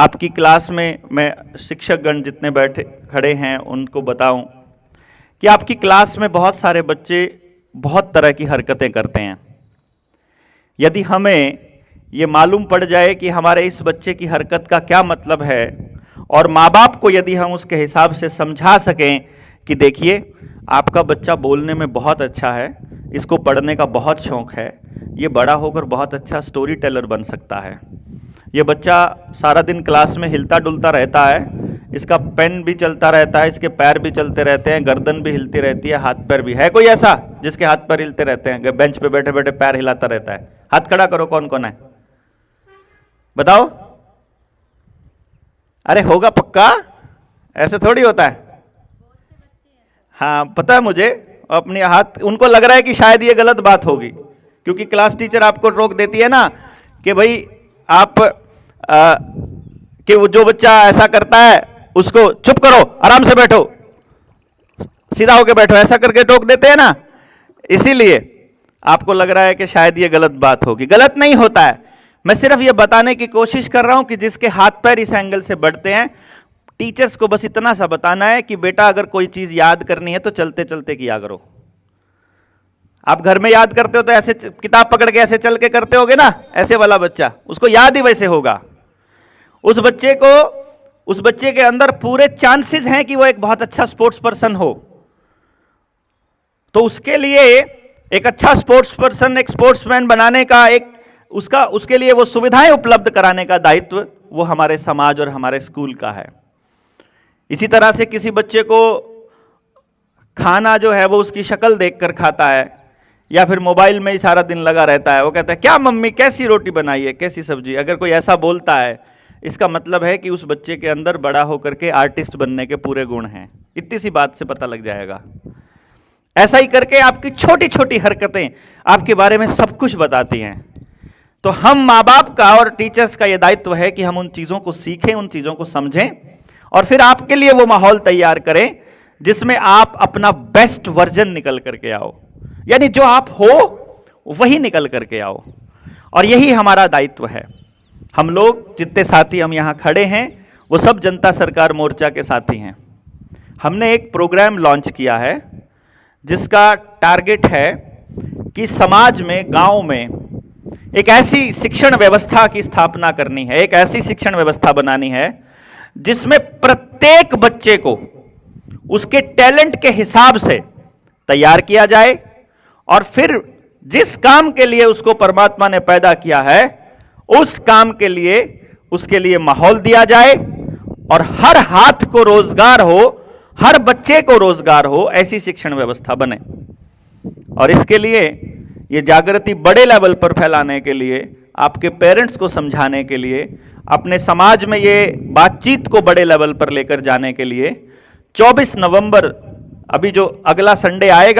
आपकी क्लास में मैं शिक्षकगण जितने बैठे खड़े हैं उनको बताऊं कि आपकी क्लास में बहुत सारे बच्चे बहुत तरह की हरकतें करते हैं। यदि हमें ये मालूम पड़ जाए कि हमारे इस बच्चे की हरकत का क्या मतलब है और माँ बाप को यदि हम उसके हिसाब से समझा सकें कि देखिए आपका बच्चा बोलने में बहुत अच्छा है, इसको पढ़ने का बहुत शौक़ है, ये बड़ा होकर बहुत अच्छा स्टोरी टेलर बन सकता है, ये बच्चा सारा दिन क्लास में हिलता डुलता रहता है, इसका पेन भी चलता रहता है, इसके पैर भी चलते रहते हैं, गर्दन भी हिलती रहती है, हाथ पैर भी। है कोई ऐसा जिसके हाथ पैर हिलते रहते हैं, बेंच पे बैठे बैठे पैर हिलाता रहता है? हाथ खड़ा करो, कौन कौन है बताओ। अरे होगा पक्का, ऐसे थोड़ी होता है। हाँ पता है मुझे, अपने हाथ, उनको लग रहा है कि शायद ये गलत बात होगी, क्योंकि क्लास टीचर आपको रोक देती है ना कि भाई आप कि वो जो बच्चा ऐसा करता है उसको चुप करो, आराम से बैठो, सीधा होके बैठो, ऐसा करके टोक देते हैं ना, इसीलिए आपको लग रहा है कि शायद ये गलत बात होगी। गलत नहीं होता है, मैं सिर्फ ये बताने की कोशिश कर रहा हूं कि जिसके हाथ पैर इस एंगल से बढ़ते हैं, टीचर्स को बस इतना सा बताना है कि बेटा अगर कोई चीज याद करनी है तो चलते चलते किया करो। आप घर में याद करते हो तो ऐसे किताब पकड़ के ऐसे चल के करते होगे ना, ऐसे वाला बच्चा, उसको याद ही वैसे होगा। उस बच्चे के अंदर पूरे चांसेस हैं कि वो एक बहुत अच्छा स्पोर्ट्स पर्सन हो। तो उसके लिए एक अच्छा स्पोर्ट्स पर्सन, एक स्पोर्ट्समैन बनाने का उसके लिए वो सुविधाएं उपलब्ध कराने का दायित्व वो हमारे समाज और हमारे स्कूल का है। इसी तरह से किसी बच्चे को खाना जो है वो उसकी शक्ल देखकर खाता है, या फिर मोबाइल में ही सारा दिन लगा रहता है, वो कहता है क्या मम्मी कैसी रोटी बनाई है, कैसी सब्जी। अगर कोई ऐसा बोलता है, इसका मतलब है कि उस बच्चे के अंदर बड़ा होकर के आर्टिस्ट बनने के पूरे गुण हैं। इतनी सी बात से पता लग जाएगा। ऐसा ही करके आपकी छोटी छोटी हरकतें आपके बारे में सब कुछ बताती हैं। तो हम माँ बाप का और टीचर्स का यह दायित्व है कि हम उन चीज़ों को सीखें, उन चीज़ों को समझें और फिर आपके लिए वो माहौल तैयार करें जिसमें आप अपना बेस्ट वर्जन निकल करके आओ, यानी जो आप हो वही निकल करके आओ। और यही हमारा दायित्व है। हम लोग जितने साथी हम यहाँ खड़े हैं वो सब जनता सरकार मोर्चा के साथी हैं। हमने एक प्रोग्राम लॉन्च किया है जिसका टारगेट है कि समाज में, गांव में एक ऐसी शिक्षण व्यवस्था की स्थापना करनी है, एक ऐसी शिक्षण व्यवस्था बनानी है जिसमें प्रत्येक बच्चे को उसके टैलेंट के हिसाब से तैयार किया जाए और फिर जिस काम के लिए उसको परमात्मा ने पैदा किया है उस काम के लिए उसके लिए माहौल दिया जाए और हर हाथ को रोजगार हो, हर बच्चे को रोजगार हो, ऐसी शिक्षण व्यवस्था बने। और इसके लिए ये जागृति बड़े लेवल पर फैलाने के लिए, आपके पेरेंट्स को समझाने के लिए, अपने समाज में ये बातचीत को बड़े लेवल पर लेकर जाने के लिए 24 नवंबर, अभी जो अगला संडे आएगा